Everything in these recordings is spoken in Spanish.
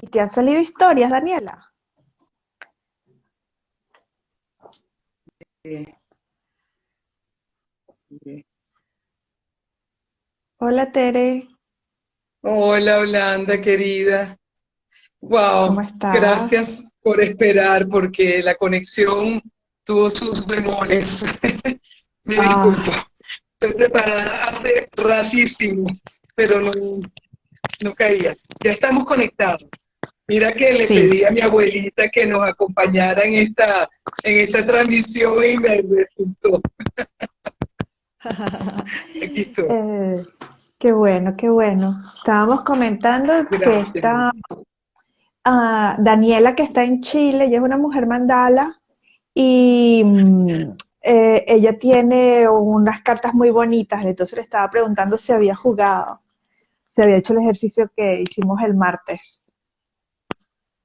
¿Y te han salido historias, Daniela? Eh, eh. Hola, Tere, Hola, Holanda, querida. ¿cómo Wow, estás? gracias por esperar porque la conexión tuvo sus bemoles. Me disculpo. Ah, Estoy preparada hace ratísimo, pero no caía. Ya estamos conectados. Mira que le sí. pedí a mi abuelita que nos acompañara en esta transmisión y me resultó. Aquí estoy. Eh, qué bueno, qué bueno. Estábamos comentando que Gracias. está Daniela, que está en Chile, ella es una mujer mandala y ella tiene unas cartas muy bonitas, entonces le estaba preguntando si había jugado, si había hecho el ejercicio que hicimos el martes.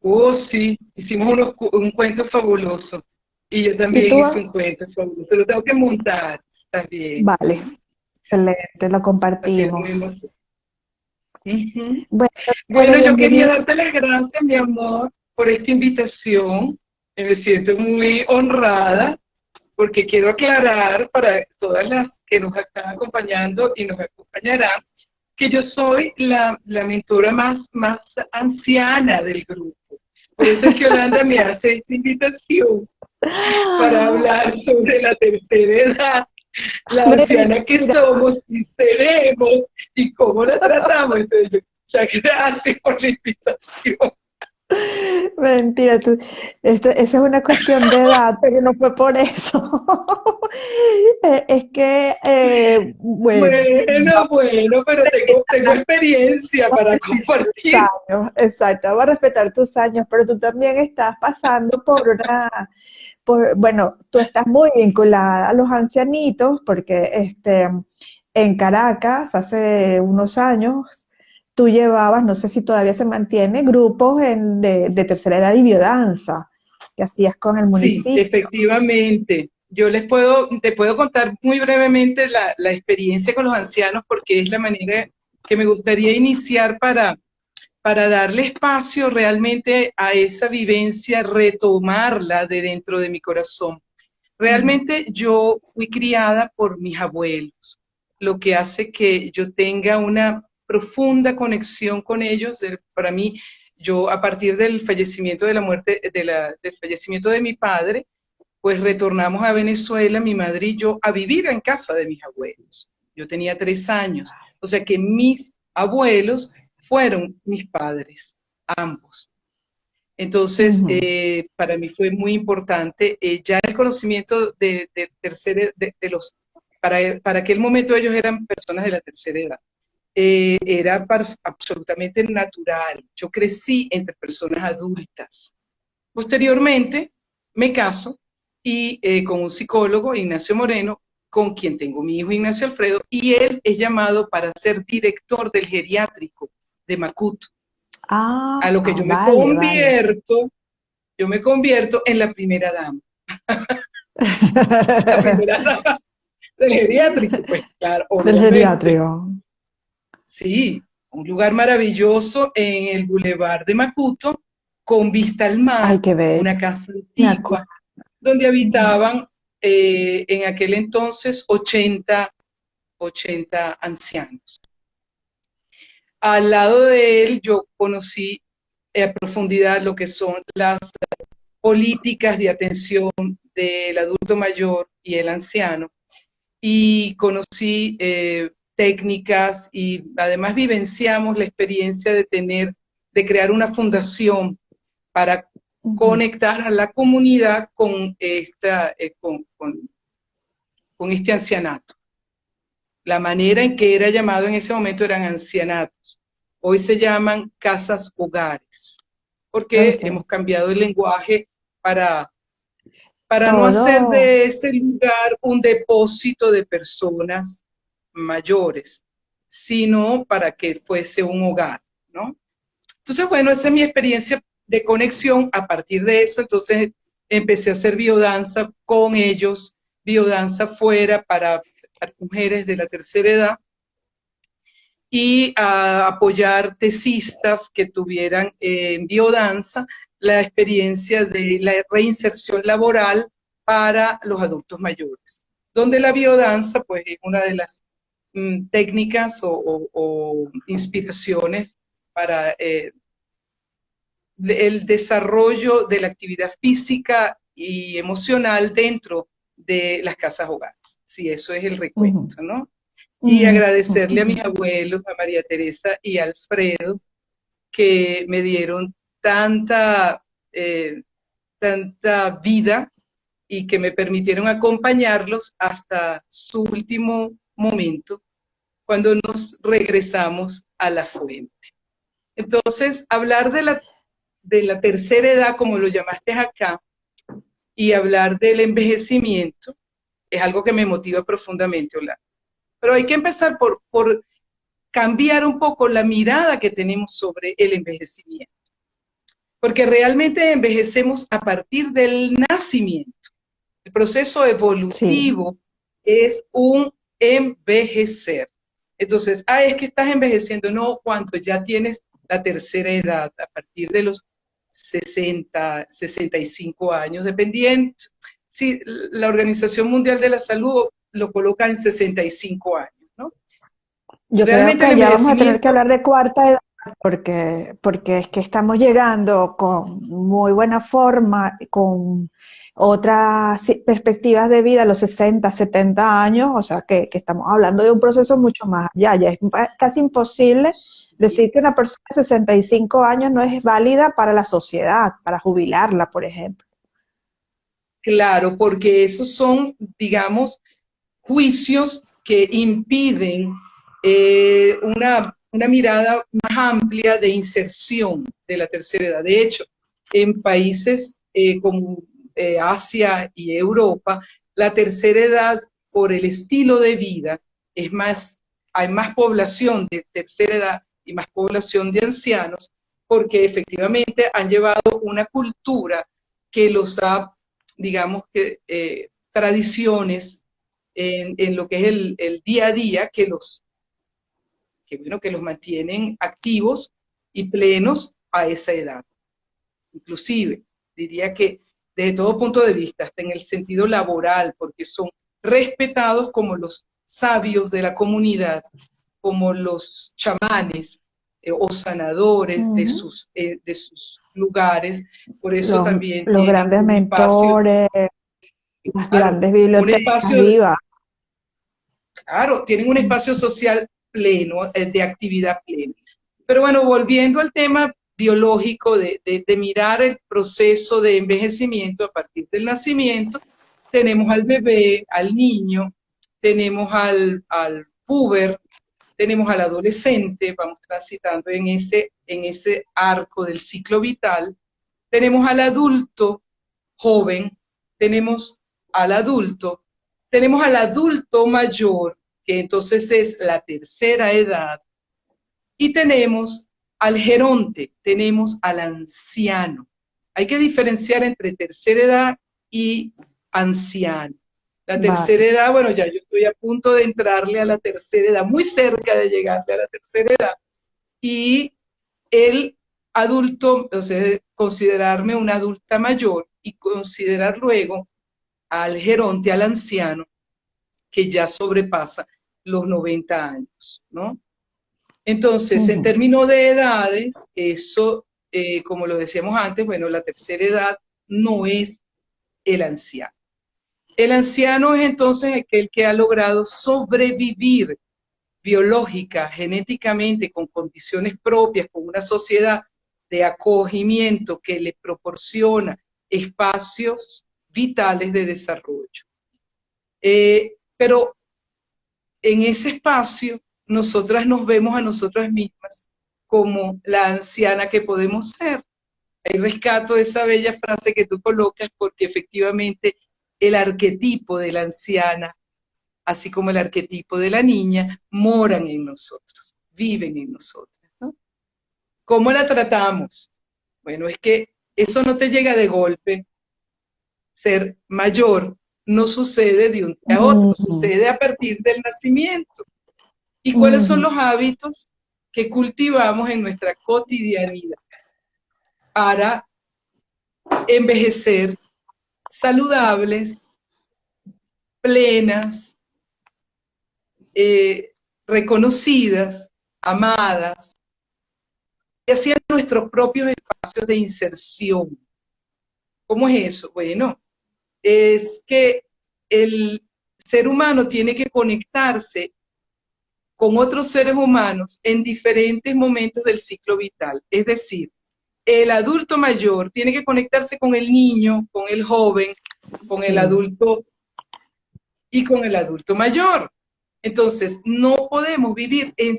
Oh, sí, hicimos un cuento fabuloso. Y yo ¿Y también tú? hice un cuento fabuloso. Lo tengo que montar también. Vale, excelente, lo Para que no compartimos. me emocione. Ujú. Bueno, Tere, Bueno, yo quería bienvenida. darte las gracias, mi amor, por esta invitación. Me siento muy honrada porque quiero aclarar para todas las que nos están acompañando y nos acompañarán que yo soy la mentora más anciana del grupo. Por eso es que Holanda me hace esta invitación para hablar sobre la tercera edad, la anciana que Mentira, somos y seremos y cómo la tratamos. Entonces, muchas gracias por la invitación. mentira, esa es una cuestión de edad, pero no fue por eso. Es que, bueno, Bueno, pero tengo experiencia vamos a para respetar tus compartir. años, exacto, vamos a respetar tus años, pero tú también estás pasando bueno, tú estás muy vinculada a los ancianitos, porque en Caracas, hace unos años, tú llevabas, no sé si todavía se mantiene, grupos de tercera edad y biodanza, que hacías con el Sí, municipio. efectivamente. Te puedo contar muy brevemente la experiencia con los ancianos porque es la manera que me gustaría iniciar para darle espacio realmente a esa vivencia, retomarla de dentro de mi corazón. Ujú, Realmente yo fui criada por mis abuelos, lo que hace que yo tenga una profunda conexión con ellos. Para mí, yo a partir del fallecimiento de la muerte, del fallecimiento de mi padre, pues retornamos a Venezuela, mi madre y yo, a vivir en casa de mis abuelos. Yo tenía 3 años, o sea que mis abuelos fueron mis padres, ambos. Entonces, ujú. para mí fue muy importante ya el conocimiento para aquel momento ellos eran personas de la tercera edad. Era absolutamente natural. Yo crecí entre personas adultas. Posteriormente, me caso y con un psicólogo, Ignacio Moreno, con quien tengo mi hijo Ignacio Alfredo, y él es llamado para ser director del geriátrico de Macuto, a lo que Ah, vale, vale. yo me convierto en la primera dama, la primera dama del geriátrico, pues claro, Del obviamente. geriátrico. Sí, un lugar maravilloso en el Boulevard de Macuto, con vista al Ay, mar, qué bello. una casa Me acuerdo. antigua, donde Ujú. habitaban en aquel entonces 80 ancianos. Al lado de él yo conocí a profundidad lo que son las políticas de atención del adulto mayor y el anciano, y conocí técnicas y además vivenciamos la experiencia de crear una fundación para Ujú. conectar a la comunidad con este ancianato. La manera en que era llamado en ese momento eran ancianatos. Hoy se llaman casas hogares, porque Ok. hemos cambiado el lenguaje para, para no hacer Todo. de ese lugar un depósito de personas mayores, sino para que fuese un hogar, ¿no? Entonces, bueno, esa es mi experiencia de conexión. A partir de eso, entonces empecé a hacer biodanza con ellos, biodanza fuera para mujeres de la tercera edad, y a apoyar tesistas que tuvieran en biodanza la experiencia de la reinserción laboral para los adultos mayores, donde la biodanza pues, es una de las técnicas o inspiraciones para el desarrollo de la actividad física y emocional dentro de las casas hogares. Sí, eso es el recuento, ¿no? Y agradecerle a mis abuelos, a María Teresa y a Alfredo, que me dieron tanta, tanta vida y que me permitieron acompañarlos hasta su último momento, cuando nos regresamos a la fuente. Entonces, hablar de la tercera edad, como lo llamaste acá, y hablar del envejecimiento, es algo que me motiva profundamente, Orlando. Pero hay que empezar por cambiar un poco la mirada que tenemos sobre el envejecimiento. Porque realmente envejecemos a partir del nacimiento. El proceso evolutivo es un envejecer. Entonces, es que estás envejeciendo. No, cuando ya tienes la tercera edad, a partir de los 60, 65 años, dependiendo. Sí, la Organización Mundial de la Salud lo coloca en 65 años, ¿no? Yo creo Realmente el que ya vamos a tener que envejecimiento, hablar de cuarta edad porque es que estamos llegando con muy buena forma, con otras perspectivas de vida a los 60, 70 años, o sea que estamos hablando de un proceso mucho más allá. Ya es casi imposible decir que una persona de 65 años no es válida para la sociedad, para jubilarla, por ejemplo. claro, porque esos son, digamos, juicios que impiden una mirada más amplia de inserción de la tercera edad. De hecho, en países como Asia y Europa, la tercera edad, por el estilo de vida, es más, hay más población de tercera edad y más población de ancianos, porque efectivamente han llevado una cultura que los ha, digamos que, tradiciones en lo que es el día a día bueno, que los mantienen activos y plenos a esa edad. Inclusive, diría que desde todo punto de vista, hasta en el sentido laboral, porque son respetados como los sabios de la comunidad, como los chamanes o sanadores de sus lugares. Por eso también Los tienen grandes un espacio, mentores, las claro, grandes un bibliotecas espacio, vivas. claro, tienen un espacio social pleno, de actividad plena. Pero bueno, volviendo al tema biológico de mirar el proceso de envejecimiento a partir del nacimiento, tenemos al bebé, al niño, tenemos al puber, tenemos al adolescente, vamos transitando en ese arco del ciclo vital, tenemos al adulto joven, adulto, tenemos al adulto mayor, que entonces es la tercera edad, y tenemos al geronte, tenemos al anciano. Hay que diferenciar entre tercera edad y anciano. La tercera Vale. edad, bueno, ya yo estoy a punto de entrarle a la tercera edad, muy cerca de llegarle a la tercera edad, y el adulto, o sea, considerarme una adulta mayor y considerar luego al geronte, al anciano, que ya sobrepasa los 90 años, ¿no? Entonces, en términos de edades, eso, como lo decíamos antes, bueno, la tercera edad no es el anciano. El anciano es entonces aquel que ha logrado sobrevivir biológica, genéticamente, con condiciones propias, con una sociedad de acogimiento que le proporciona espacios vitales de desarrollo. Pero en ese espacio, nosotras nos vemos a nosotras mismas como la anciana que podemos ser. Ahí rescato esa bella frase que tú colocas, porque efectivamente el arquetipo de la anciana, así como el arquetipo de la niña, moran en nosotros, viven en nosotros, ¿no? ¿Cómo la tratamos? Bueno, es que eso no te llega de golpe. Ser mayor no sucede de un día a otro, sucede a partir del nacimiento. ¿Y cuáles son los hábitos que cultivamos en nuestra cotidianidad para envejecer saludables, plenas, reconocidas, amadas, y haciendo nuestros propios espacios de inserción? ¿Cómo es eso? Bueno, es que el ser humano tiene que conectarse con otros seres humanos en diferentes momentos del ciclo vital. Es decir, el adulto mayor tiene que conectarse con el niño, con el joven, con el adulto y con el adulto mayor. Entonces, no podemos vivir en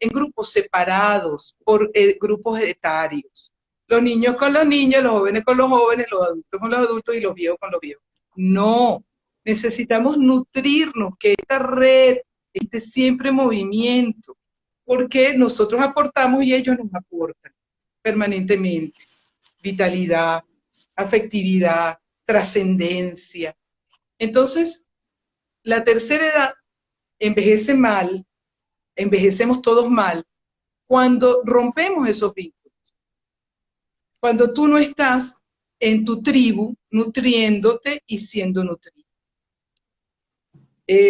grupos separados por grupos etarios. Los niños con los niños, los jóvenes con los jóvenes, los adultos con los adultos y los viejos con los viejos. No, necesitamos nutrirnos, que esta red esté siempre en movimiento, porque nosotros aportamos y ellos nos aportan permanentemente. Vitalidad, afectividad, trascendencia. Entonces, la tercera edad envejece mal, envejecemos todos mal, cuando rompemos esos vínculos. Cuando tú no estás en tu tribu, nutriéndote y siendo nutrido.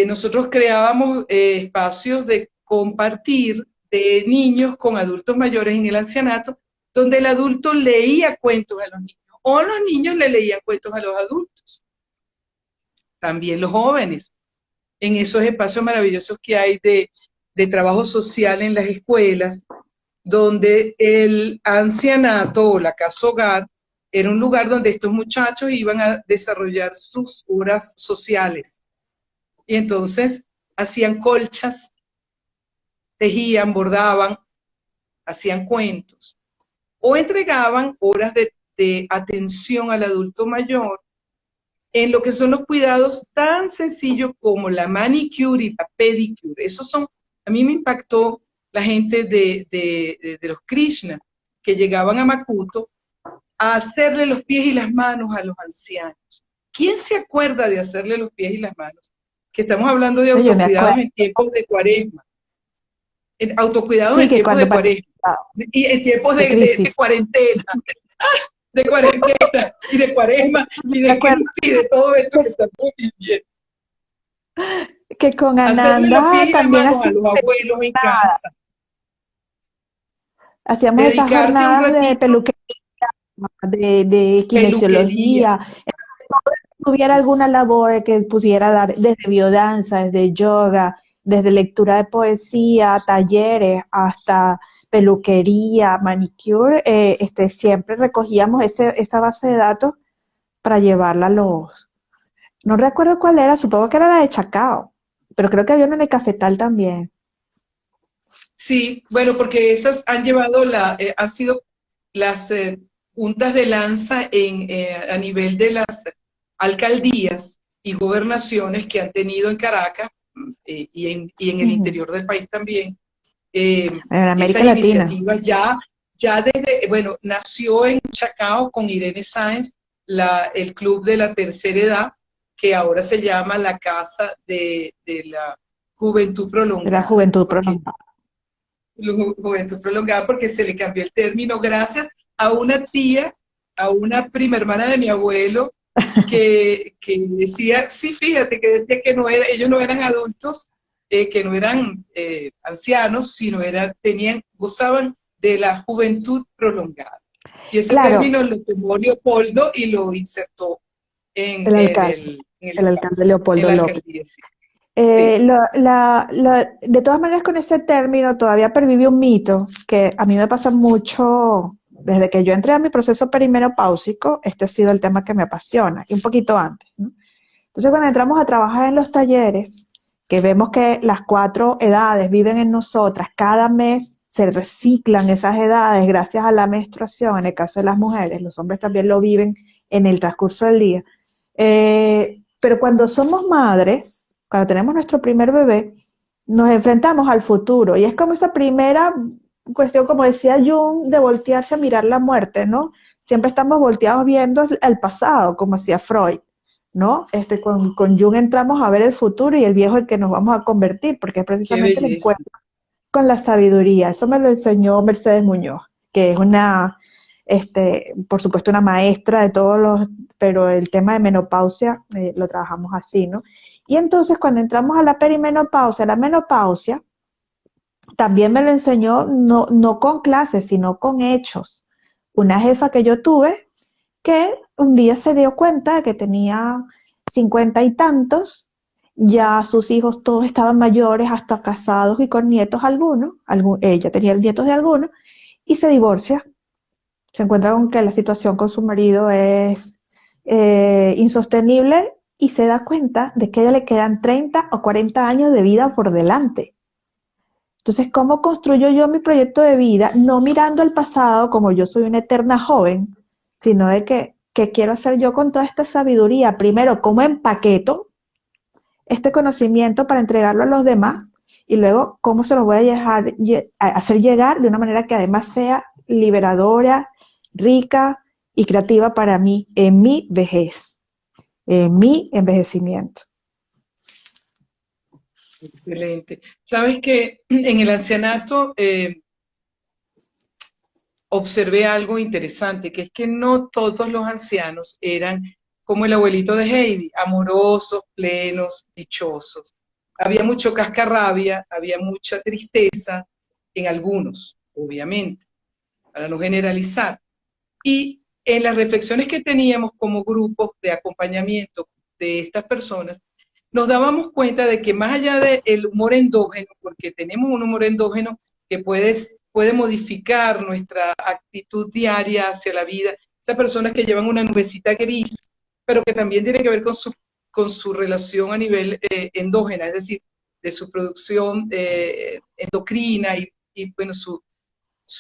Nosotros creábamos espacios de compartir de niños con adultos mayores en el ancianato, donde el adulto leía cuentos a los niños, o los niños le leían cuentos a los adultos. También los jóvenes, en esos espacios maravillosos que hay de trabajo social en las escuelas, donde el ancianato o la casa hogar era un lugar donde estos muchachos iban a desarrollar sus horas sociales. Y entonces hacían colchas, tejían, bordaban, hacían cuentos, o entregaban horas de atención al adulto mayor en lo que son los cuidados tan sencillos como la manicure y la pedicure. Esos son, a mí me impactó la gente de los Krishna, que llegaban a Macuto a hacerle los pies y las manos a los ancianos. ¿Quién se acuerda de hacerle los pies y las manos? Que estamos hablando de autocuidados en tiempos de cuaresma. Autocuidados en tiempos de cuaresma. Y en tiempos de cuarentena. De cuarentena y de cuaresma y de todo esto que estamos viviendo. Que con Ananda también a los abuelos en casa. Hacíamos esas jornadas de peluquería, de kinesiología. Si hubiera alguna labor que pudiera dar desde biodanza, desde yoga, desde lectura de poesía, talleres, hasta peluquería, manicure, siempre recogíamos esa base de datos para llevarla a los... No recuerdo cuál era, supongo que era la de Chacao, pero creo que había una de Cafetal también. Sí, bueno, porque esas han llevado han sido las puntas de lanza a nivel de las alcaldías y gobernaciones que han tenido en Caracas y en el interior del país también. En América Latina. Iniciativas ya desde, bueno, nació en Chacao con Irene Sáenz el Club de la Tercera Edad, que ahora se llama la Casa de la Juventud Prolongada. De la Juventud Prolongada. Juventud Prolongada, porque se le cambió el término gracias a una tía, a una prima hermana de mi abuelo, que decía, sí, fíjate, que decía que ellos no eran adultos, que no eran ancianos, sino gozaban de la juventud prolongada. Y ese término lo tomó Leopoldo y lo insertó en el alcalde Leopoldo López. Sí. De todas maneras, con ese término todavía pervive un mito que a mí me pasa mucho desde que yo entré a mi proceso perimenopáusico. Este ha sido el tema que me apasiona, y un poquito antes, ¿no? Entonces, cuando entramos a trabajar en los talleres, que vemos que las 4 edades viven en nosotras, cada mes se reciclan esas edades gracias a la menstruación, en el caso de las mujeres, los hombres también lo viven en el transcurso del día. Pero cuando somos madres, cuando tenemos nuestro primer bebé, nos enfrentamos al futuro, y es como esa primera cuestión, como decía Jung, de voltearse a mirar la muerte, ¿no? Siempre estamos volteados viendo el pasado, como hacía Freud. ¿no? Con Jung entramos a ver el futuro y el viejo el que nos vamos a convertir, porque es Qué precisamente el belleza. encuentro con la sabiduría. Eso me lo enseñó Mercedes Muñoz, que es por supuesto, una maestra de todos los, pero el tema de menopausia lo trabajamos así, ¿no? Y entonces cuando entramos a la perimenopausia, la menopausia, también me lo enseñó no con clases, sino con hechos. Una jefa que yo tuve que un día se dio cuenta de que tenía 50 y tantos, ya sus hijos todos estaban mayores, hasta casados y con nietos algunos, ella tenía nietos de algunos, y se divorcia. Se encuentra con que la situación con su marido es insostenible y se da cuenta de que a ella le quedan 30 o 40 años de vida por delante. Entonces, ¿cómo construyo yo mi proyecto de vida? No mirando el pasado como yo soy una eterna joven, sino de qué quiero hacer yo con toda esta sabiduría. Primero, ¿cómo empaqueto este conocimiento para entregarlo a los demás? Y luego, ¿cómo se los voy a hacer llegar de una manera que además sea liberadora, rica y creativa para mí en mi vejez, en mi envejecimiento? Excelente. Sabes que en el ancianato observé algo interesante, que es que no todos los ancianos eran como el abuelito de Heidi, amorosos, plenos, dichosos. Había mucho cascarrabia, había mucha tristeza en algunos, obviamente, para no generalizar. Y en las reflexiones que teníamos como grupos de acompañamiento de estas personas, nos dábamos cuenta de que más allá del humor endógeno, porque tenemos un humor endógeno que puede modificar nuestra actitud diaria hacia la vida, esas personas que llevan una nubecita gris, pero que también tiene que ver con su relación a nivel endógena, es decir, de su producción endocrina y bueno, su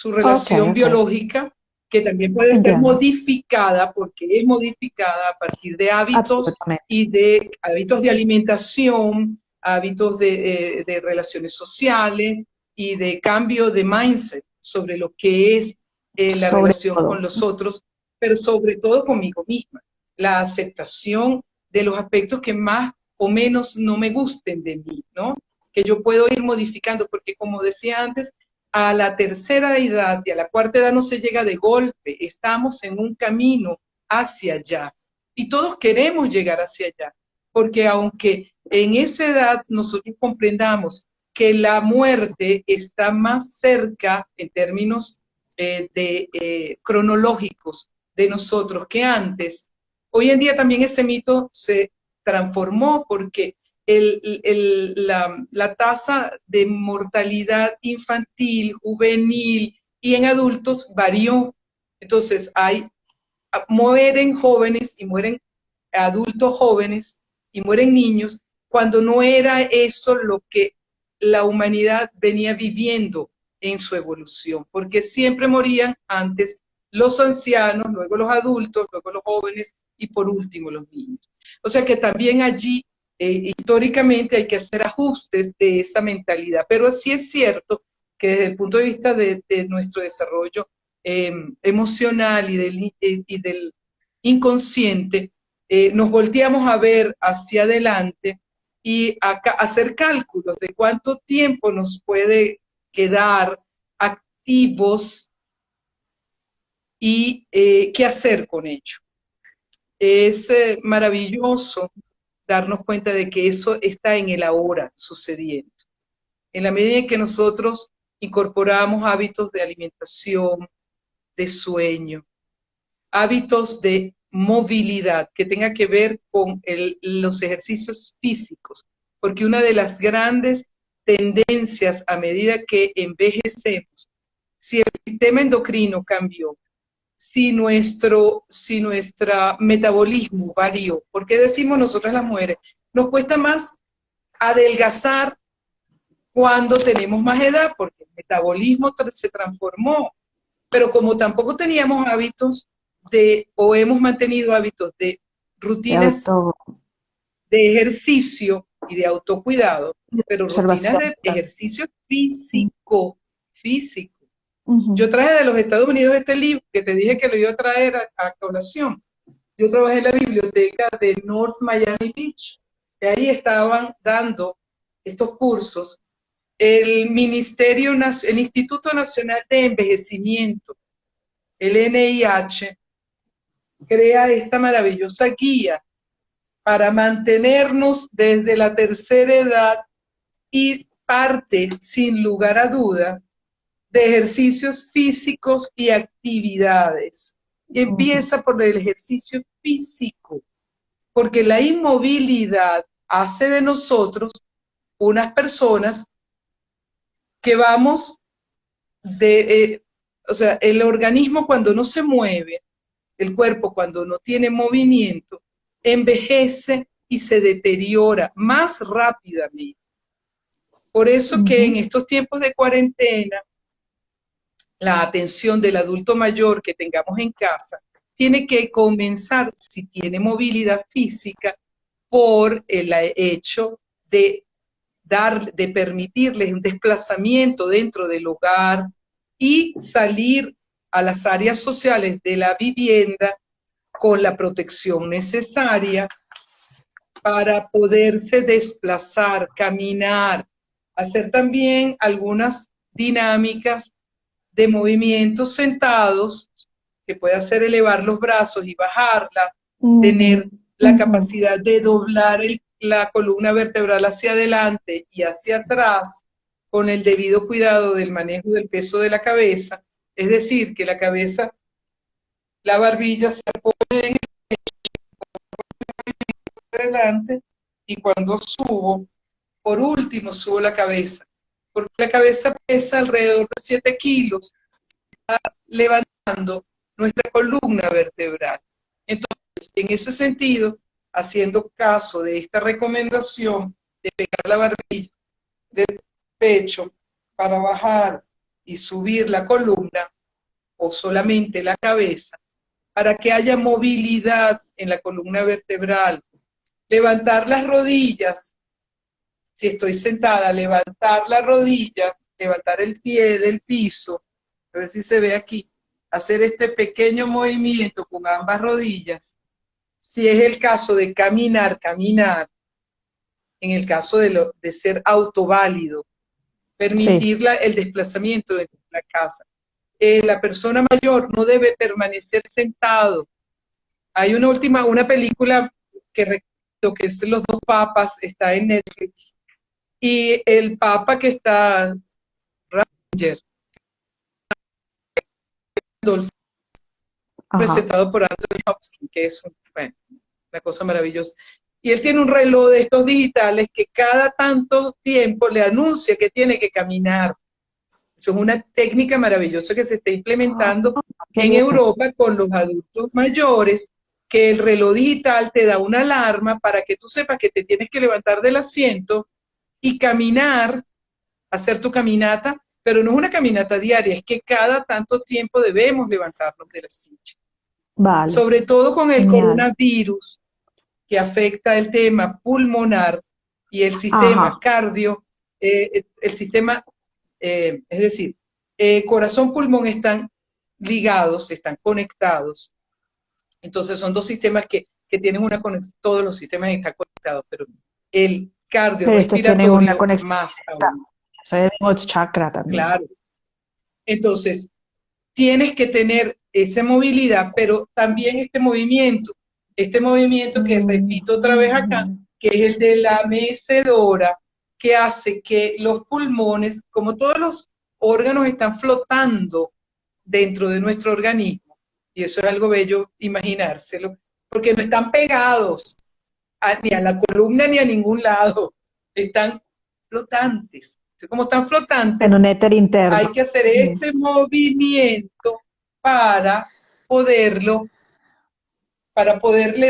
Ok, relación ok, biológica, que también puede ser entiendo. modificada, porque es modificada a partir de hábitos Absolutamente. y de hábitos de alimentación, hábitos de relaciones sociales y de cambio de mindset sobre lo que es la Sobre relación con todo. los otros, pero sobre todo conmigo misma. La aceptación de los aspectos que más o menos no me gusten de mí, ¿no? Que yo puedo ir modificando, porque como decía antes, a la tercera edad y a la cuarta edad no se llega de golpe, estamos en un camino hacia allá y todos queremos llegar hacia allá, porque aunque en esa edad nosotros comprendamos que la muerte está más cerca en términos cronológicos de nosotros que antes, hoy en día también ese mito se transformó porque la tasa de mortalidad infantil, juvenil y en adultos varió. Entonces, mueren jóvenes y mueren adultos jóvenes y mueren niños cuando no era eso lo que la humanidad venía viviendo en su evolución, porque siempre morían antes los ancianos, luego los adultos, luego los jóvenes y por último los niños. O sea que también allí históricamente hay que hacer ajustes de esa mentalidad, pero sí es cierto que desde el punto de vista de nuestro desarrollo emocional y del inconsciente, nos volteamos a ver hacia adelante y hacer cálculos de cuánto tiempo nos puede quedar activos y qué hacer con ello. Es maravilloso darnos cuenta de que eso está en el ahora sucediendo. En la medida en que nosotros incorporamos hábitos de alimentación, de sueño, hábitos de movilidad que tenga que ver con los ejercicios físicos, porque una de las grandes tendencias a medida que envejecemos, si el sistema endocrino cambió, si nuestro metabolismo varió, ¿por qué decimos nosotras las mujeres? Nos cuesta más adelgazar cuando tenemos más edad, porque el metabolismo se transformó, pero como tampoco teníamos hábitos o hemos mantenido hábitos de De rutinas auto de ejercicio y de autocuidado, pero rutinas observación. de ejercicio físico, físico. Ujú. Yo traje de los Estados Unidos este libro que te dije que lo iba a traer a colación, Yo trabajé en la biblioteca de North Miami Beach, y ahí estaban dando estos cursos. El Instituto Nacional de Envejecimiento, el NIH, crea esta maravillosa guía para mantenernos desde la tercera edad y parte, sin lugar a duda, de ejercicios físicos y actividades. Y empieza por el ejercicio físico, porque la inmovilidad hace de nosotros unas personas que vamos o sea, el organismo cuando no se mueve, el cuerpo cuando no tiene movimiento, envejece y se deteriora más rápidamente. Por eso que en estos tiempos de cuarentena, la atención del adulto mayor que tengamos en casa tiene que comenzar, si tiene movilidad física, por el hecho de permitirles un desplazamiento dentro del hogar y salir a las áreas sociales de la vivienda con la protección necesaria para poderse desplazar, caminar, hacer también algunas dinámicas de movimientos sentados, que puede hacer elevar los brazos y bajarla, tener la capacidad de doblar la columna vertebral hacia adelante y hacia atrás, con el debido cuidado del manejo del peso de la cabeza, es decir, que la cabeza, la barbilla se apoye en adelante y cuando subo, por último subo la cabeza, porque la cabeza pesa alrededor de 7 kilos, levantando nuestra columna vertebral. Entonces, en ese sentido, haciendo caso de esta recomendación de pegar la barbilla del pecho para bajar y subir la columna o solamente la cabeza, para que haya movilidad en la columna vertebral, levantar las rodillas, si estoy sentada, levantar la rodilla, levantar el pie del piso, a ver si se ve aquí, hacer este pequeño movimiento con ambas rodillas. Si es el caso de caminar, caminar. En el caso de ser autoválido, permitir el desplazamiento dentro de la casa. La persona mayor no debe permanecer sentado. Hay una película que recuerdo que es Los dos papas, está en Netflix, y el papa que está, Ranger, presentado por Anthony Hopkins, que es una cosa maravillosa. Y él tiene un reloj de estos digitales que cada tanto tiempo le anuncia que tiene que caminar. Eso es una técnica maravillosa que se está implementando en Europa con los adultos mayores, que el reloj digital te da una alarma para que tú sepas que te tienes que levantar del asiento y caminar, hacer tu caminata, pero no es una caminata diaria, es que cada tanto tiempo debemos levantarnos de la silla. Vale. Sobre todo con el coronavirus, que afecta el tema pulmonar y el sistema cardio, el sistema, es decir, corazón-pulmón están ligados, están conectados. Entonces son dos sistemas que tienen una conexión, todos los sistemas están conectados, pero el cardiorrespiratorio más aún. Es chakra también. Claro. Entonces, tienes que tener esa movilidad, pero también este movimiento que repito otra vez acá, que es el de la mecedora, que hace que los pulmones, como todos los órganos, están flotando dentro de nuestro organismo, y eso es algo bello imaginárselo, porque no están pegados ni a la columna ni a ningún lado, están flotantes. Entonces, como están flotantes, en un éter interno, hay que hacer este movimiento para poderle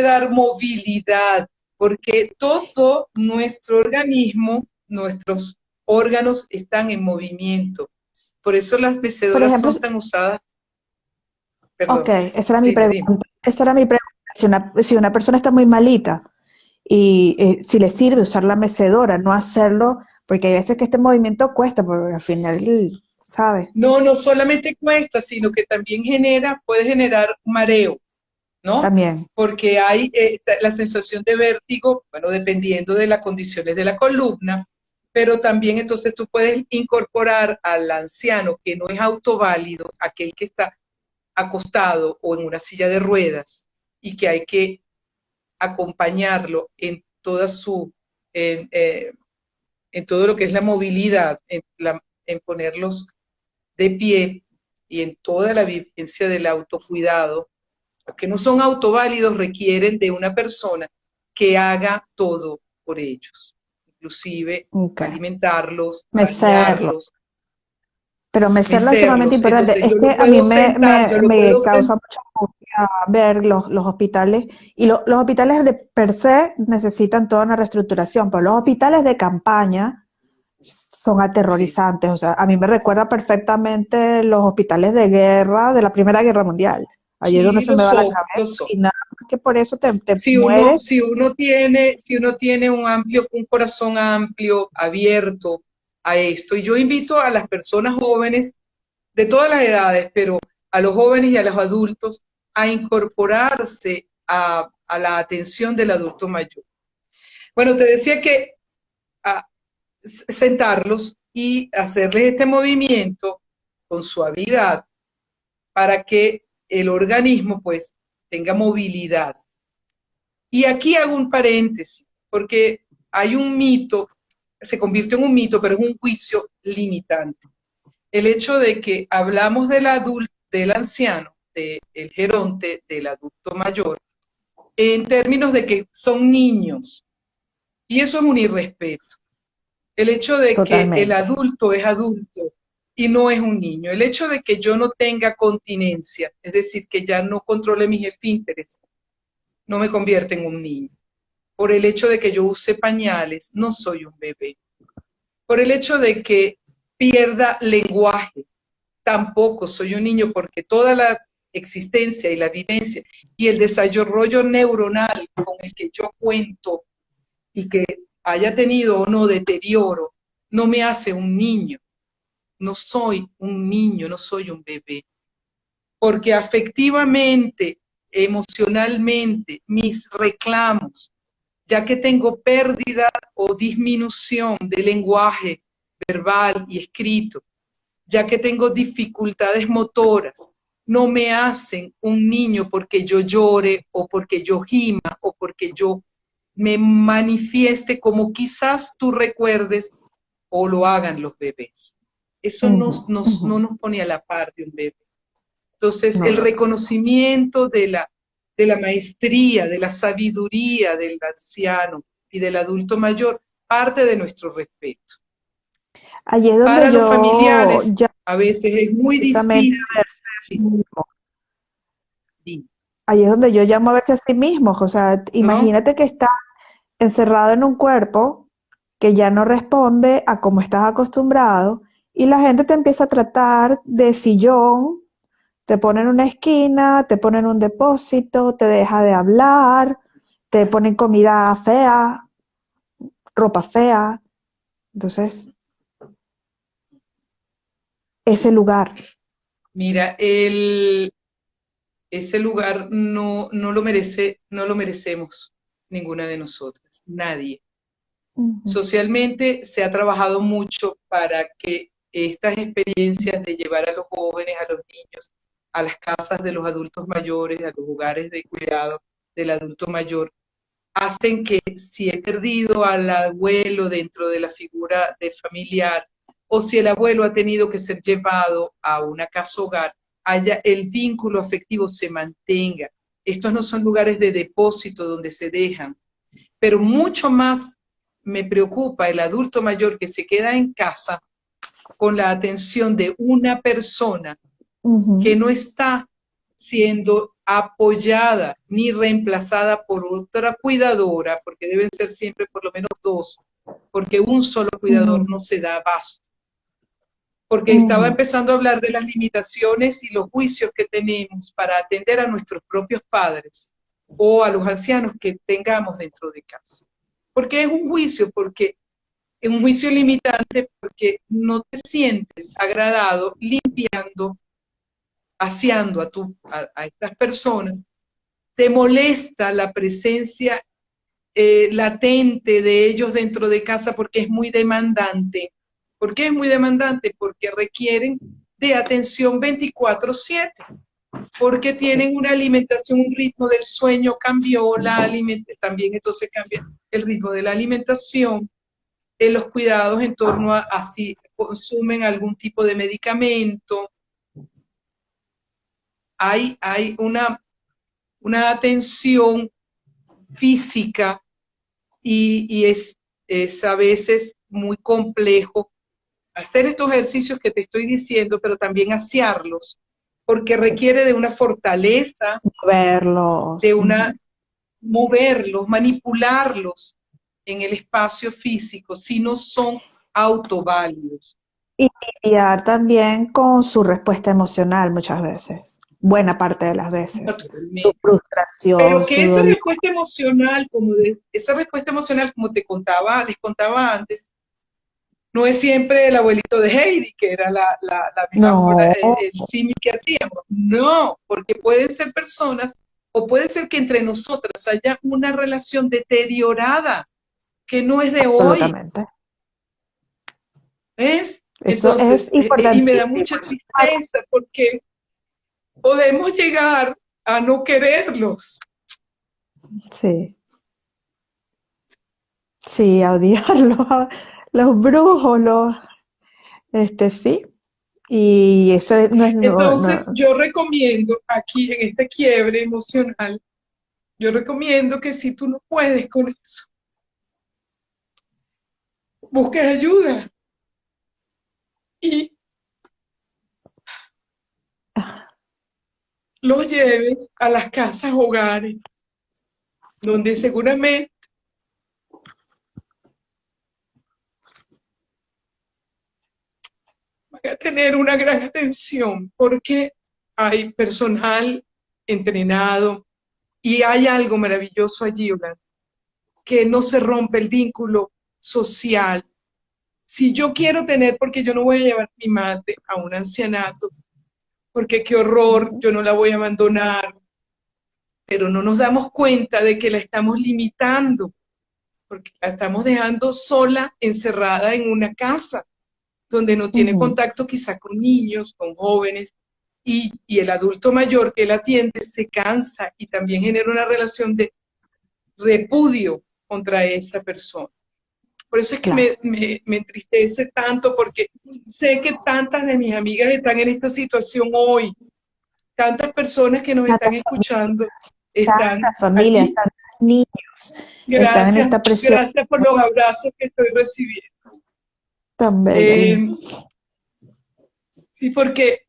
dar movilidad, porque todo nuestro organismo, nuestros órganos están en movimiento. Por eso las mecedoras son tan usadas. Perdón. Ok, esa era mi pregunta. Si una persona está muy malita y si le sirve usar la mecedora, no hacerlo, porque hay veces que este movimiento cuesta, porque al final, ¿sabes? No solamente cuesta, sino que también puede generar mareo. ¿no? también. Porque hay la sensación de vértigo, bueno, dependiendo de las condiciones de la columna, pero también entonces tú puedes incorporar al anciano que no es autoválido, aquel que está acostado o en una silla de ruedas y que hay que acompañarlo en toda su, en, eh, en todo lo que es la movilidad, en ponerlos de pie y en toda la vivencia del autocuidado, los que no son autoválidos requieren de una persona que haga todo por ellos, inclusive Okay. alimentarlos, Mecerlo. bañarlos, Pero mecerlo es sumamente mecerlos. importante. Entonces Es yo que lo a mí puedo sentar, yo lo me puedo causa sentar. mucha angustia ver los hospitales, y los hospitales de per se necesitan toda una reestructuración, pero los hospitales de campaña son Sí, aterrorizantes. O sea, a mí me recuerda perfectamente los hospitales de guerra de la Primera Guerra Mundial. Allí es donde sí, se me va la cabeza lo son. y nada más que por eso te mueres. Si uno tiene un corazón amplio, abierto a esto, y yo invito a las personas jóvenes de todas las edades, pero a los jóvenes y a los adultos a incorporarse a la atención del adulto mayor. Bueno, te decía que a sentarlos y hacerles este movimiento con suavidad para que el organismo pues tenga movilidad. Y aquí hago un paréntesis, porque hay un mito, se convirtió en un mito, pero es un juicio limitante. El hecho de que hablamos del adulto, del anciano, del geronte, del adulto mayor, en términos de que son niños. Y eso es un irrespeto. El hecho de que el Totalmente. adulto es adulto y no es un niño. El hecho de que yo no tenga continencia, es decir, que ya no controle mis esfínteres, no me convierte en un niño. Por el hecho de que yo use pañales, no soy un bebé. Por el hecho de que pierda lenguaje, tampoco soy un niño, porque toda la existencia y la vivencia y el desarrollo neuronal con el que yo cuento y que haya tenido o no deterioro, no me hace un niño. No soy un niño, no soy un bebé. Porque afectivamente, emocionalmente, mis reclamos, ya que tengo pérdida o disminución de lenguaje verbal y escrito, ya que tengo dificultades motoras, no me hacen un niño porque yo llore o porque yo gima o porque yo me manifieste como quizás tú recuerdes o lo hagan los bebés. Eso Ujú, ujú. no nos pone a la par de un bebé. Entonces, No, el no, no. reconocimiento de la maestría, de la sabiduría del anciano y del adulto mayor parte de nuestro respeto. Allí es donde Para los yo familiares, ya a veces es muy precisamente difícil. verse a sí Sí, mismo. sí, Ahí es donde yo llamo a verse a sí mismos. O sea, ¿no? imagínate que estás encerrado en un cuerpo que ya no responde a cómo estás acostumbrado, y la gente te empieza a tratar de sillón, te pone en una esquina, te pone en un depósito, te deja de hablar, te ponen comida fea, ropa fea. Entonces, ese lugar. Mira, ese lugar no lo merece, no lo merecemos ninguna de nosotras, nadie. Ujú, Socialmente se ha trabajado mucho para que estas experiencias de llevar a los jóvenes, a los niños, a las casas de los adultos mayores, a los hogares de cuidado del adulto mayor, hacen que si he perdido al abuelo dentro de la figura de familiar o si el abuelo ha tenido que ser llevado a una casa hogar, haya el vínculo afectivo se mantenga. Estos no son lugares de depósito donde se dejan, pero mucho más me preocupa el adulto mayor que se queda en casa con la atención de una persona que ujú, no está siendo apoyada ni reemplazada por otra cuidadora, porque deben ser siempre por lo menos dos, porque un solo cuidador ujú, no se da abasto. Porque estaba ujú. empezando a hablar de las limitaciones y los juicios que tenemos para atender a nuestros propios padres o a los ancianos que tengamos dentro de casa. Porque es un juicio, porque es un juicio limitante, porque no te sientes agradado limpiando, aseando a estas personas te molesta la presencia latente de ellos dentro de casa porque es muy demandante. ¿Por qué es muy demandante? Porque requieren de atención 24/7, porque tienen una alimentación, un ritmo del sueño cambió, también entonces cambia el ritmo de la alimentación, los cuidados en torno a si consumen algún tipo de medicamento. Hay una atención física y es a veces muy complejo hacer estos ejercicios que te estoy diciendo, pero también asearlos, porque Sí. requiere de una fortaleza, de Verlos. una moverlos, manipularlos en el espacio físico, si no son autoválidos. Y lidiar también con su respuesta emocional muchas veces, buena parte de las veces. Su Naturalmente. frustración, Pero su que esa dolor. respuesta emocional, esa respuesta emocional, como les contaba antes, no es siempre el abuelito de Heidi, que era la metáfora, No, el símil que hacíamos. No, porque pueden ser personas, o puede ser que entre nosotras haya una relación deteriorada, que no es de hoy, absolutamente. ¿ves? Eso es Entonces, y me da importantísimo. mucha tristeza porque podemos llegar a no quererlos. Sí, sí, a odiarlos, los brujos, sí. Y eso no es, Entonces, yo recomiendo aquí en este quiebre emocional, yo recomiendo que si tú no puedes con eso, busques ayuda y los lleves a las casas hogares, donde seguramente van a tener una gran atención, porque hay personal entrenado y hay algo maravilloso allí, Yolanda, que no se rompe el vínculo social. Si yo quiero tener, porque yo no voy a llevar a mi madre a un ancianato, porque qué horror, yo no la voy a abandonar, pero no nos damos cuenta de que la estamos limitando, porque la estamos dejando sola, encerrada en una casa, donde no tiene ujú, contacto quizá con niños, con jóvenes, y el adulto mayor que la atiende se cansa y también genera una relación de repudio contra esa persona. Por eso es que claro. me entristece tanto, porque sé que tantas de mis amigas están en esta situación hoy, tantas personas que nos están Tantas escuchando están tantas familias, allí. tantos niños están en Gracias, esta presión gracias por los abrazos que estoy recibiendo. tan bella, linda. Eh, sí, porque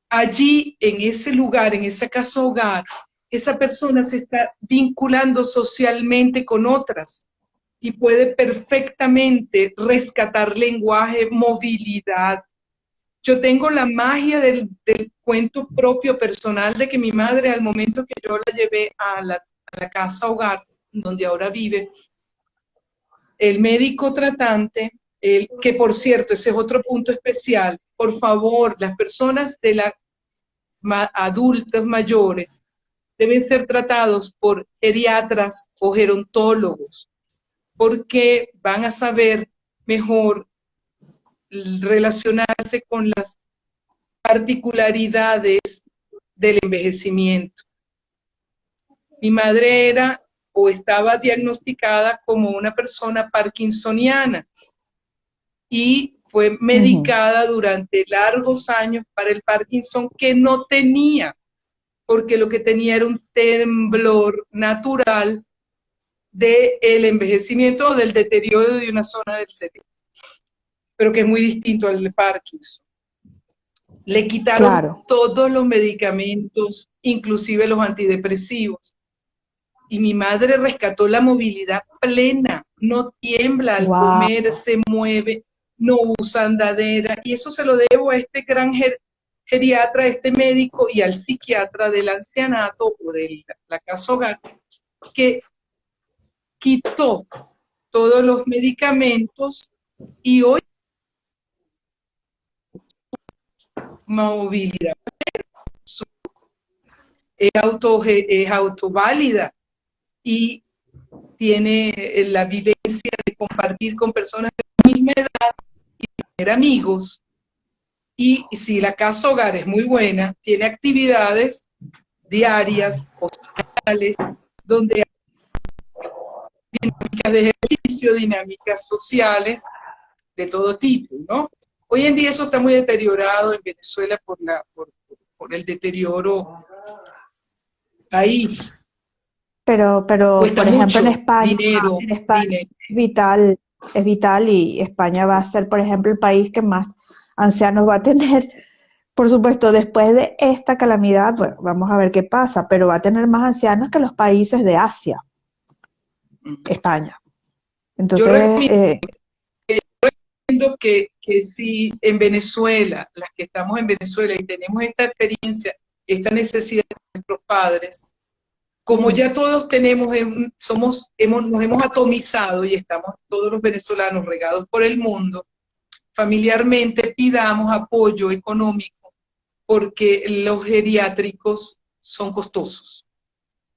allí, en ese lugar, en esa casa hogar, esa persona se está vinculando socialmente con otras y puede perfectamente rescatar lenguaje, movilidad. Yo tengo la magia del cuento propio personal de que mi madre, al momento que yo la llevé a la casa hogar, donde ahora vive, el médico tratante, que por cierto, ese es otro punto especial, por favor, las personas de la adultos mayores deben ser tratados por geriatras o gerontólogos, porque van a saber mejor relacionarse con las particularidades del envejecimiento. Mi madre era o estaba diagnosticada como una persona parkinsoniana y fue Ujú, medicada durante largos años para el Parkinson, que no tenía, porque lo que tenía era un temblor natural del envejecimiento o del deterioro de una zona del cerebro, pero que es muy distinto al Parkinson. Le quitaron claro. todos los medicamentos, inclusive los antidepresivos, y mi madre rescató la movilidad plena, no tiembla al Wow. comer, se mueve, no usa andadera, y eso se lo debo a este gran geriatra, a este médico y al psiquiatra del ancianato o de la casa hogar, que quitó todos los medicamentos y hoy movilidad. es autoválida y tiene la vivencia de compartir con personas de la misma edad y tener amigos. Y si la casa hogar es muy buena, tiene actividades diarias o sociales donde hay dinámicas de ejercicio, dinámicas sociales de todo tipo, ¿no? Hoy en día eso está muy deteriorado en Venezuela por el deterioro país. Pero, Cuesta por ejemplo, mucho dinero, En España dinero. es vital y España va a ser, por ejemplo, el país que más ancianos va a tener. Por supuesto, después de esta calamidad, bueno, vamos a ver qué pasa, pero va a tener más ancianos que los países de Asia, España. Yo Entonces, recomiendo que si en Venezuela, las que estamos en Venezuela y tenemos esta experiencia, esta necesidad de nuestros padres, como ya todos tenemos, nos hemos atomizado y estamos todos los venezolanos regados por el mundo, familiarmente pidamos apoyo económico porque los geriátricos son costosos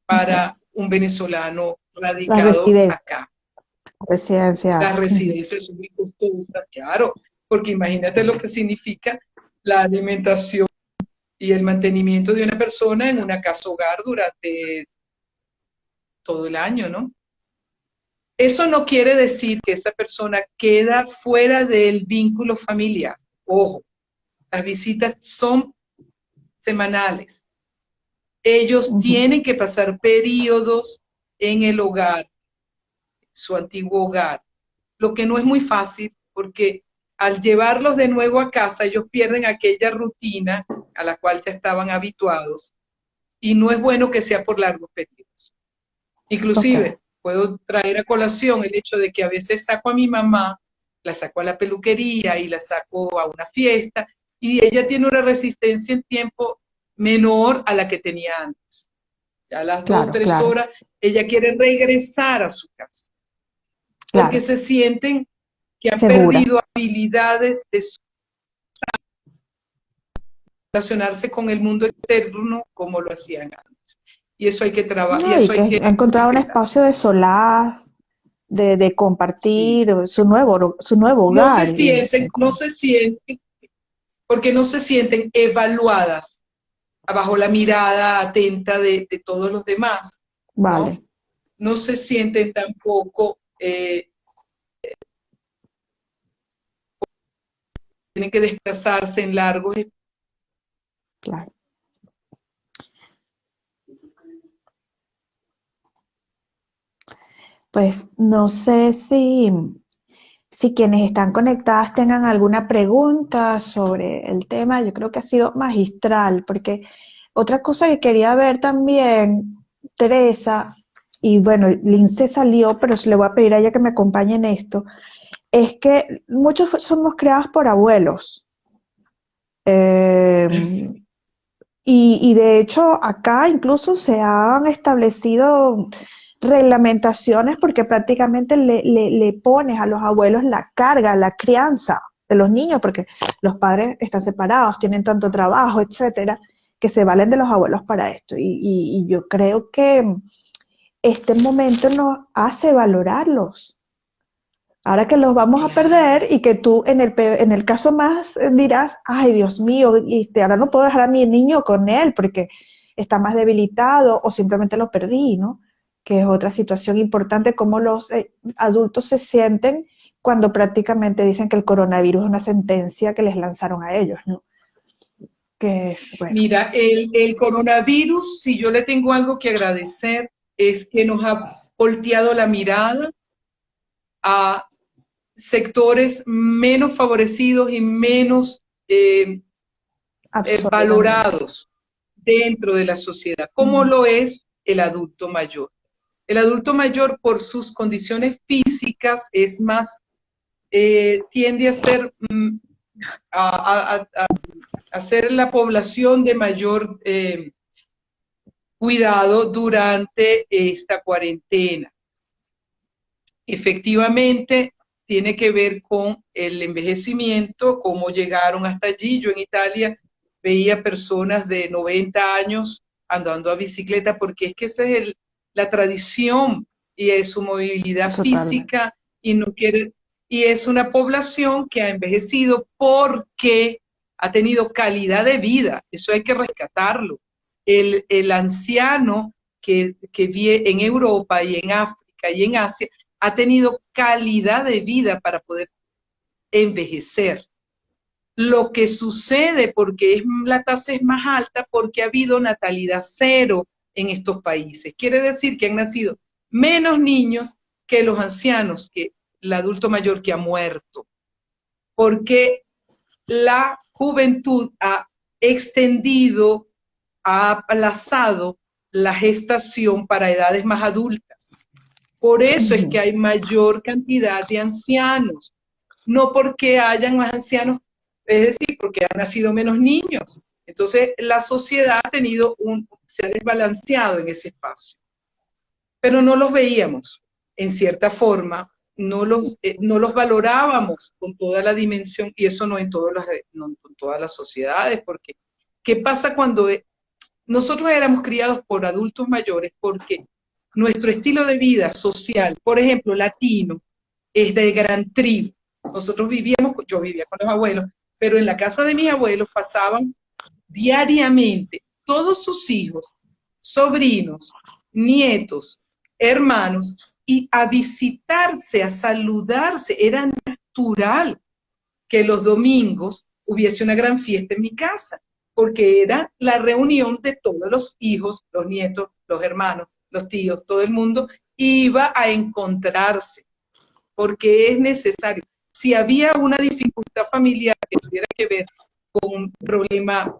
okay, para un venezolano las radicado acá. Las residenciales. residencias son muy costosas, claro, porque imagínate lo que significa la alimentación y el mantenimiento de una persona en una casa hogar durante todo el año, ¿no? Eso no quiere decir que esa persona queda fuera del vínculo familiar. Ojo, las visitas son semanales. Ellos tienen que pasar periodos en el hogar, su antiguo hogar, lo que no es muy fácil porque al llevarlos de nuevo a casa ellos pierden aquella rutina a la cual ya estaban habituados y no es bueno que sea por largos periodos. Okay, Inclusive puedo traer a colación el hecho de que a veces saco a mi mamá, la saco a la peluquería y la saco a una fiesta y ella tiene una resistencia en tiempo menor a la que tenía antes. Ya a las dos, claro, tres claro, horas ella quiere regresar a su casa porque claro, se sienten que han segura. perdido habilidades de relacionarse con el mundo externo como lo hacían antes. Y eso hay que trabajar, y No, y eso que hay que ha encontrado un respetar. espacio de solaz, de Sí. compartir su nuevo No se hogar. sienten, no se sienten, porque no se sienten evaluadas bajo la mirada atenta de todos los demás, ¿no? Vale, No se sienten tampoco, tienen que desplazarse en largos. claro. Pues no sé si quienes están conectadas tengan alguna pregunta sobre el tema. Yo creo que ha sido magistral, porque otra cosa que quería ver también, Teresa, y bueno, Lince salió, pero le voy a pedir a ella que me acompañe en esto, es que muchos somos creados por abuelos. Eh, y de hecho acá incluso se han establecido reglamentaciones porque prácticamente le pones a los abuelos la carga, la crianza de los niños, porque los padres están separados, tienen tanto trabajo, etcétera, que se valen de los abuelos para esto. Y yo creo que este momento nos hace valorarlos. Ahora que los vamos a perder y que tú en el caso más dirás, ay Dios mío, ahora no puedo dejar a mi niño con él porque está más debilitado o simplemente lo perdí, ¿no? Que es otra situación importante, cómo los adultos se sienten cuando prácticamente dicen que el coronavirus es una sentencia que les lanzaron a ellos, ¿no? Que es, bueno, Mira, el coronavirus, si yo le tengo algo que agradecer, es que nos ha volteado la mirada a sectores menos favorecidos y menos absolutamente, valorados dentro de la sociedad, como lo es el adulto mayor. El adulto mayor, por sus condiciones físicas, es más, tiende a ser, a ser la población de mayor cuidado durante esta cuarentena. Efectivamente, tiene que ver con el envejecimiento, cómo llegaron hasta allí. Yo en Italia veía personas de 90 años andando a bicicleta, porque es que esa es la tradición y es su movilidad Totalmente. física y no quiere, y es una población que ha envejecido porque ha tenido calidad de vida, eso hay que rescatarlo. El anciano que vive en Europa y en África y en Asia ha tenido calidad de vida para poder envejecer. Lo que sucede porque la tasa es más alta porque ha habido natalidad cero en estos países. Quiere decir que han nacido menos niños que los ancianos, que el adulto mayor que ha muerto, porque la juventud ha extendido, ha aplazado la gestación para edades más adultas. Por eso es que hay mayor cantidad de ancianos, no porque hayan más ancianos, es decir, porque han nacido menos niños. Entonces, la sociedad ha tenido se ha desbalanceado en ese espacio. Pero no los veíamos, en cierta forma, no los valorábamos con toda la dimensión, y eso no en no en todas las sociedades, porque ¿qué pasa cuando nosotros éramos criados por adultos mayores? Porque nuestro estilo de vida social, por ejemplo, latino, es de gran tribu. Nosotros yo vivía con los abuelos, pero en la casa de mis abuelos pasaban diariamente todos sus hijos, sobrinos, nietos, hermanos, y a visitarse, a saludarse. Era natural que los domingos hubiese una gran fiesta en mi casa, porque era la reunión de todos los hijos, los nietos, los hermanos, los tíos, todo el mundo iba a encontrarse, porque es necesario. Si había una dificultad familiar que tuviera que ver con un problema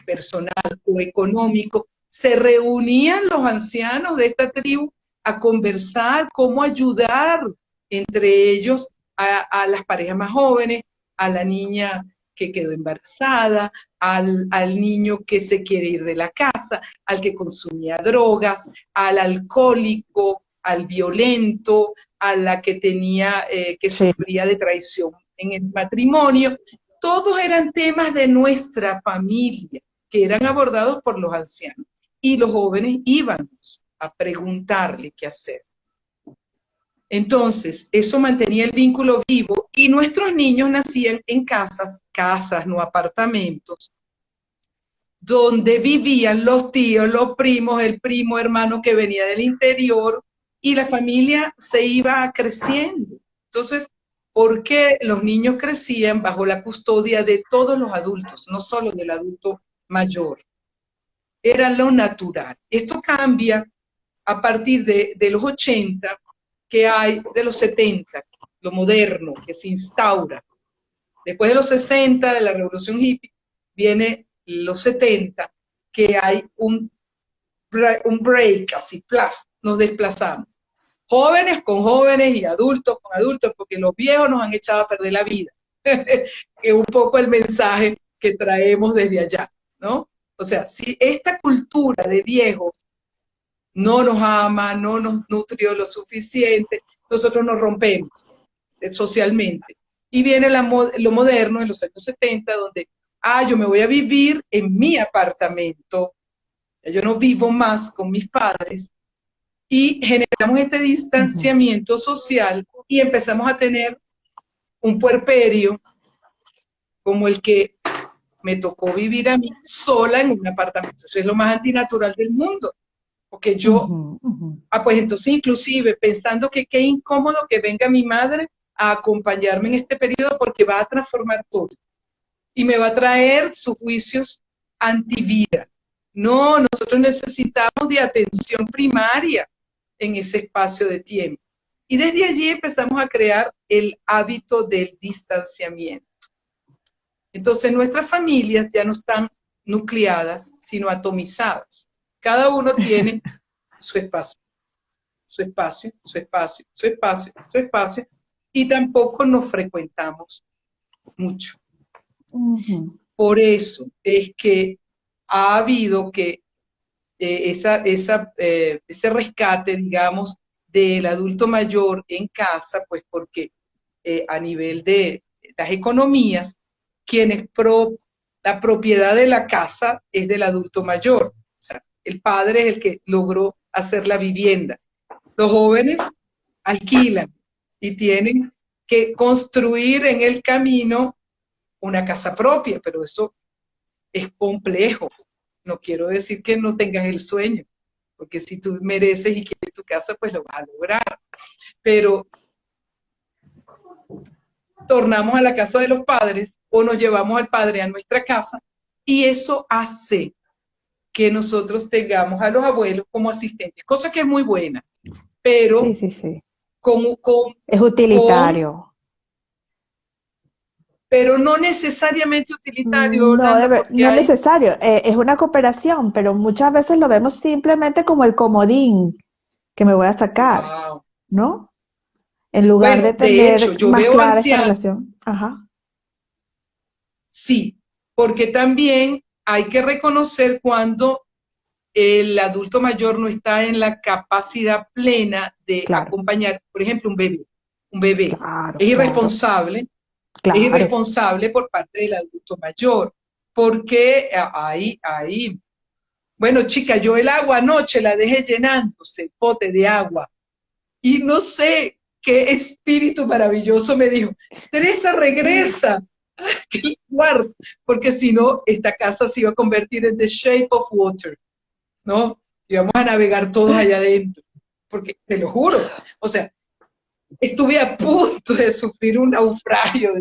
personal o económico, se reunían los ancianos de esta tribu a conversar cómo ayudar entre ellos a las parejas más jóvenes, a la niña que quedó embarazada, al niño que se quiere ir de la casa, al que consumía drogas, al alcohólico, al violento, a la que tenía, que Sí. sufría de traición en el matrimonio. Todos eran temas de nuestra familia que eran abordados por los ancianos. Y los jóvenes íbamos a preguntarle qué hacer. Entonces, eso mantenía el vínculo vivo y nuestros niños nacían en casas, no apartamentos, donde vivían los tíos, los primos, el primo hermano que venía del interior y la familia se iba creciendo. Entonces, porque los niños crecían bajo la custodia de todos los adultos, no solo del adulto mayor. Era lo natural. Esto cambia a partir de los 80, que hay de los 70, lo moderno, que se instaura. Después de los 60, de la revolución hippie, viene los 70, que hay un break, así, plaf, nos desplazamos. Jóvenes con jóvenes y adultos con adultos, porque los viejos nos han echado a perder la vida. Que es un poco el mensaje que traemos desde allá, ¿no? O sea, si esta cultura de viejos no nos ama, no nos nutrió lo suficiente, nosotros nos rompemos socialmente. Y viene lo moderno en los años 70, donde, yo me voy a vivir en mi apartamento, yo no vivo más con mis padres, y generamos este distanciamiento social y empezamos a tener un puerperio como el que me tocó vivir a mí sola en un apartamento. Eso es lo más antinatural del mundo. Porque yo, pues entonces inclusive pensando que qué incómodo que venga mi madre a acompañarme en este periodo porque va a transformar todo y me va a traer sus juicios antivida. No, nosotros necesitamos de atención primaria en ese espacio de tiempo. Y desde allí empezamos a crear el hábito del distanciamiento. Entonces nuestras familias ya no están nucleadas, sino atomizadas. Cada uno tiene su espacio, su espacio, su espacio, su espacio, su espacio, y tampoco nos frecuentamos mucho. Por eso es que ha habido que ese rescate, digamos, del adulto mayor en casa, pues porque a nivel de las economías, la propiedad de la casa es del adulto mayor. O sea, El padre es el que logró hacer la vivienda. Los jóvenes alquilan y tienen que construir en el camino una casa propia, pero eso es complejo. No quiero decir que no tengas el sueño, porque si tú mereces y quieres tu casa, pues lo vas a lograr. Pero tornamos a la casa de los padres o nos llevamos al padre a nuestra casa y eso hace que nosotros tengamos a los abuelos como asistentes, cosa que es muy buena, Sí, pero sí, sí. con, con, Es con utilitario. pero no necesariamente utilitario, No, Holanda, porque no es hay, necesario, es una cooperación, pero muchas veces lo vemos simplemente como el comodín que me voy a sacar, wow. ¿no? En lugar de Bueno, de hecho, tener yo más veo clara esta ancianos, relación. Ajá, sí, porque también hay que reconocer cuando el adulto mayor no está en la capacidad plena de claro, acompañar, por ejemplo, un bebé. Un bebé claro, es claro, irresponsable, es claro. irresponsable por parte del adulto mayor, porque ahí, bueno, chica, yo el agua anoche la dejé llenándose, el pote de agua, y no sé qué espíritu maravilloso me dijo, Teresa, regresa al cuarto, porque si no, esta casa se iba a convertir en The Shape of Water, ¿no? Y vamos a navegar todos allá adentro, porque te lo juro, o sea, estuve a punto de sufrir un naufragio.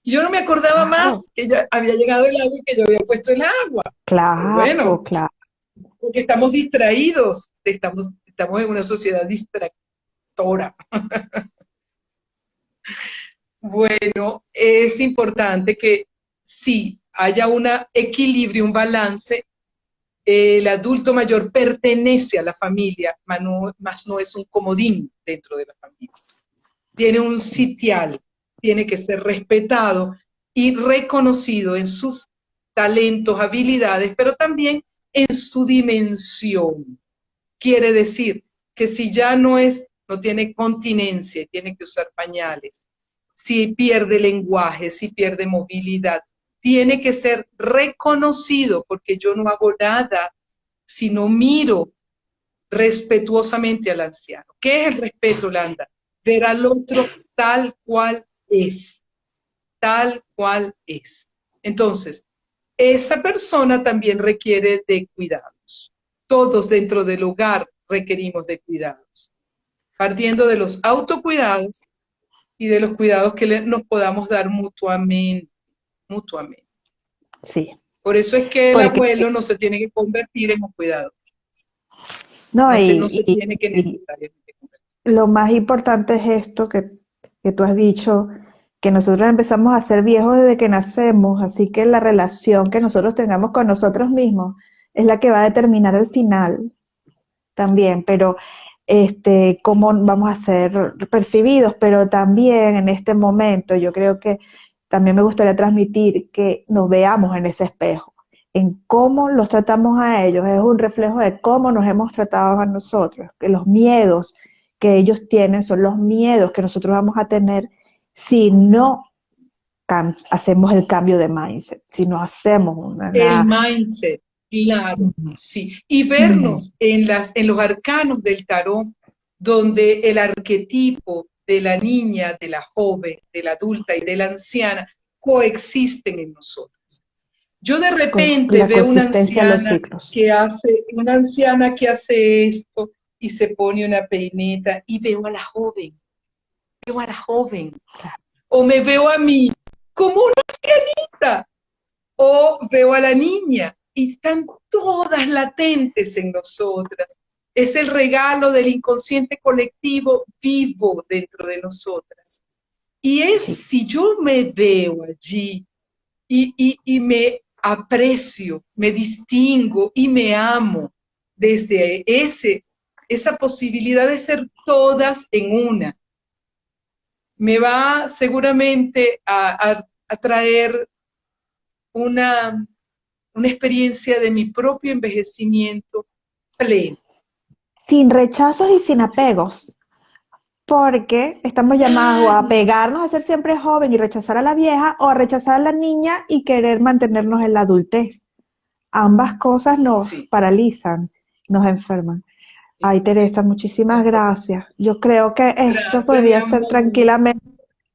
Y yo no me acordaba Claro, más que ya había llegado el agua y que yo había puesto el agua. Pero claro, bueno, claro. porque estamos distraídos, estamos en una sociedad distractora. Bueno, es importante que sí haya un equilibrio, un balance. El adulto mayor pertenece a la familia, más no es un comodín dentro de la familia. Tiene un sitial, tiene que ser respetado y reconocido en sus talentos, habilidades, pero también en su dimensión. Quiere decir que si ya no tiene continencia, tiene que usar pañales, si pierde lenguaje, si pierde movilidad, tiene que ser reconocido porque yo no hago nada si no miro respetuosamente al anciano. ¿Qué es el respeto, Landa? Ver al otro tal cual es, tal cual es. Entonces, esa persona también requiere de cuidados. Todos dentro del hogar requerimos de cuidados, partiendo de los autocuidados y de los cuidados que nos podamos dar mutuamente, mutuamente. Sí, Por eso es que el porque abuelo no se tiene que convertir en un cuidador, no, no se tiene que necesariamente convertir. lo más importante es esto que tú has dicho, que nosotros empezamos a ser viejos desde que nacemos, así que la relación que nosotros tengamos con nosotros mismos es la que va a determinar el final también, pero cómo vamos a ser percibidos, pero también en este momento yo creo que también me gustaría transmitir que nos veamos en ese espejo, en cómo los tratamos a ellos, es un reflejo de cómo nos hemos tratado a nosotros, que los miedos que ellos tienen son los miedos que nosotros vamos a tener si no hacemos el cambio de mindset, si no hacemos El una. mindset, claro, Ujú, sí. Y ujú, vernos en los arcanos del tarot, donde el arquetipo de la niña, de la joven, de la adulta y de la anciana coexisten en nosotros. Yo de con repente la veo consistencia de los ciclos. una anciana que hace esto y se pone una peineta y veo a la joven, o me veo a mí como una ancianita o veo a la niña y están todas latentes en nosotras. Es el regalo del inconsciente colectivo vivo dentro de nosotras. Y es Sí. si yo me veo allí y me aprecio, me distingo y me amo desde esa posibilidad de ser todas en una, me va seguramente a traer una, una experiencia de mi propio envejecimiento pleno. Sin rechazos y sin apegos, porque estamos llamados o a Claro, apegarnos a ser siempre joven y rechazar a la vieja, o a rechazar a la niña y querer mantenernos en la adultez. ambas cosas nos Sí, paralizan, nos enferman. Ay, Teresa, muchísimas es correcto. gracias. Yo creo que esto Gracias, mi podría ser amor. tranquilamente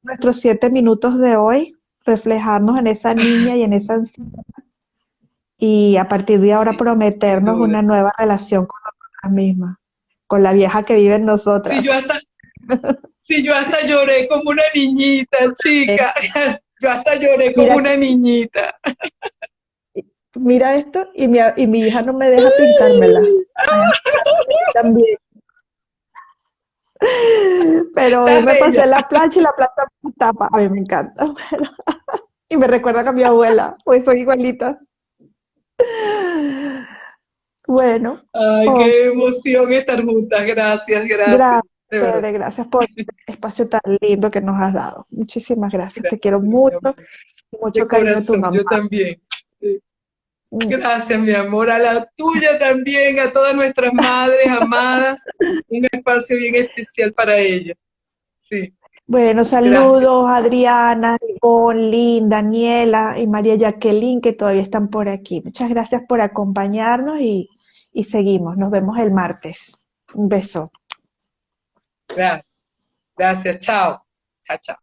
nuestros 7 minutos de hoy, reflejarnos en esa niña y en esa anciana, y a partir de ahora Sí, sin prometernos duda. una nueva relación con nosotras mismas, con la vieja que vive en Si nosotras. yo hasta, si yo hasta lloré como una niñita, chica. Yo hasta lloré como Mira, una niñita. mira esto y mi hija no me deja pintármela. También. Pero hoy Estás me pasé bella. en la plancha y la plancha me tapa. A mí me encanta. Y me recuerda a mi abuela, pues son igualitas. Bueno, Ay, oh, qué emoción estar juntas. Gracias, gracias, gracias. De verdad. Tere, gracias por este espacio tan lindo que nos has dado. Muchísimas gracias. Te quiero Gracias, mi mucho amor. y mucho De cariño a tu corazón, mamá. yo también. Sí. Mm. Gracias, mi amor. A la tuya también, a todas nuestras madres amadas. Un espacio bien especial para ellas. Sí, Bueno, gracias. saludos a Adriana, Ivonne, Lynn, Daniela y María Jacqueline, que todavía están por aquí. Muchas gracias por acompañarnos y seguimos. Nos vemos el martes. Un beso. Gracias. Gracias. Chao. Chao, chao.